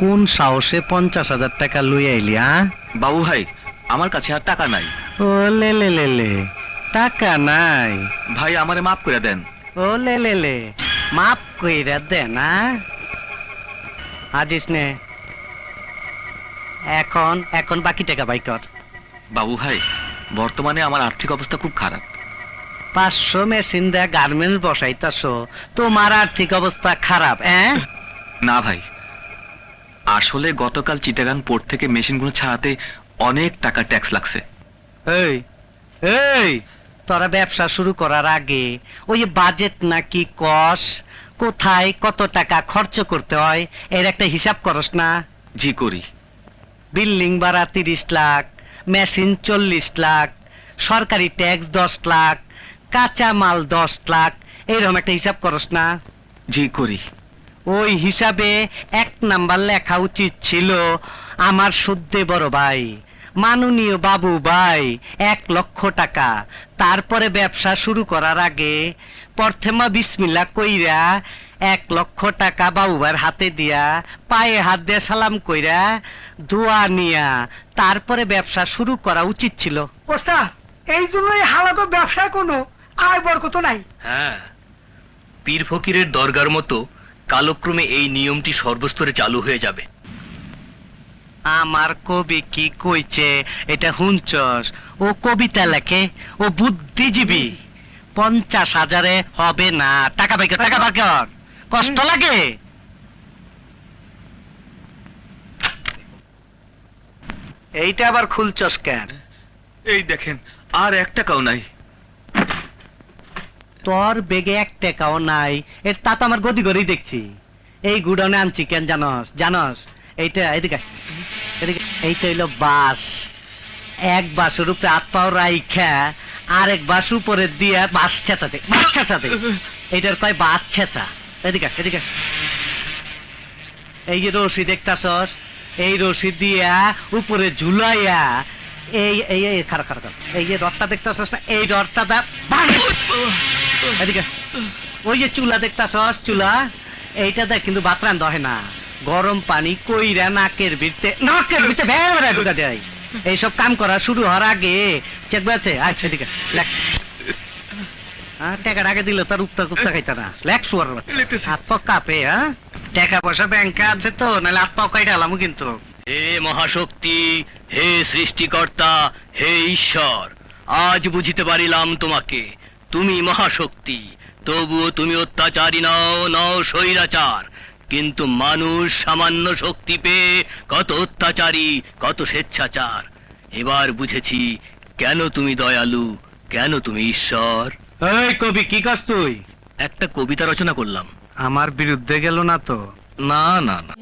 কোন সাহসে 50,000 টাকা লই আইলি? বাবু ভাই, আমার কাছে আর টাকা নাই। ও লে লে লে লে, টাকা নাই? ভাই আমারে মাফ করে দেন। ও লে লে লে, মাফ কইরা দে না। আজিস নে, এখন এখন বাকি টাকা বাই কর। বাবু ভাই, বর্তমানে আমার আর্থিক অবস্থা খুব খারাপ। 500 মেশিন দেয়া গার্মেন্টস বসাইতাছো, তোমার আর্থিক অবস্থা খারাপ? না ভাই, আসলে গতকাল চিটাগাং পোর্ট থেকে মেশিনগুলো ছাড়াতে অনেক টাকা ট্যাক্স লাগছে। এই এই, তোরা ব্যবসা শুরু করার আগে ওই বাজেট নাকি কস, কোথায় কত টাকা খরচ করতে হয় এর একটা হিসাব করস না? জি করি। বিল্ডিং ভাড়া 30 লাখ, মেশিন 40 লাখ, সরকারি ট্যাক্স 10 লাখ, কাঁচা মাল 10 লাখ, এইরকম একটা হিসাব করস না? জি করি। ওই হিসাবে 1 নাম্বার লেখা উচিত ছিল আমার শুদ্ধে বড় ভাই, মাননীয় বাবু ভাই, 1 লক্ষ টাকা। তারপরে ব্যবসা শুরু করার আগে প্রথমা বিসমিল্লাহ কইরা 1 লক্ষ টাকা বাবু ভাইয়ের হাতে দিয়া পায়ে হাত দিয়ে সালাম কইরা দোয়া নিয়া তারপরে ব্যবসা শুরু করা উচিত ছিল। ওস্তাদ, এই জন্যই হালাত ব্যবসা কোনো আয় বরকত নাই। হ্যাঁ, পীর ফকিরের দরগার মতো কালক্রমে এই নিয়মটি সর্বস্তরে চালু হয়ে যাবে। আমার কবি কি কইছে এটা হুঁচস? ও কবিতা লেখে, ও বুদ্ধিজীবী। 50,000-এ হবে না। টাকা পাইকর, টাকা পাইকর, কষ্ট লাগে। এইটা আবার খুলছস কেন? এই দেখেন, আর 1 টাকাও নাই। তোর বেগে 1 টাকাও নাই, এর তা তো আমার গদি গড়েই দেখছি। এই গুডাউনে আনছি কেন জানস? জানস এইটা, এদিকে এদিকে, এইটা হইলো বাস। 1 বাসের উপরে হাত পাও রাইখা আরেক বাস উপরে দিয়া বাস ছেঁচাতে, বাস ছেঁচাতে, এইটার কয় বাস ছেঁচা। এদিকে এদিকে, এই যে রশি দেখতাছস, এই রশি দিয়া উপরে ঝুলাইয়া এই এই এই খারাপ খারাপ, এই যে রডটা দেখতাছস না, এই রডটা দা এদিকে। ওই যে চুলা দেখতাছস, চুলা, এইটা দেখ কিন্তু ভাত রান্ধা হয় না, গরম পানি কইরা নাকের ভিতরে ভেড়া ঢুকা দেয়। এইসব কাম করা শুরু হওয়ার আগে চেক আছে। আচ্ছা ঠিক আছে, লেখ। টাকার আগে দিলে তার উত্তর কুপ্তা খাইতা না, লেখ শুয়ার বাচ্চা। হাত পা কাঁপে। টাকা পয়সা ব্যাংকে আছে তো, নাহলে হাত পাও কাইটা আলামু কিন্তু। হে মহাশক্তি, হে সৃষ্টিকর্তা, হে ঈশ্বর, আজ বুঝিতে পারিলাম তোমাকে। তুমি মহাশক্তি, তবুও তুমি অত্যাচারী নও, নও স্বৈরাচার। কিন্তু মানুষ সামান্য শক্তি পেয়ে কত অত্যাচারী, কত স্বেচ্ছাচার। এবার বুঝেছি কেন তুমি দয়ালু, কেন তুমি ঈশ্বর। এই কবি, কি কাজ তুই? একটা কবিতা রচনা করলাম। আমার বিরুদ্ধে গেল না তো? না না না,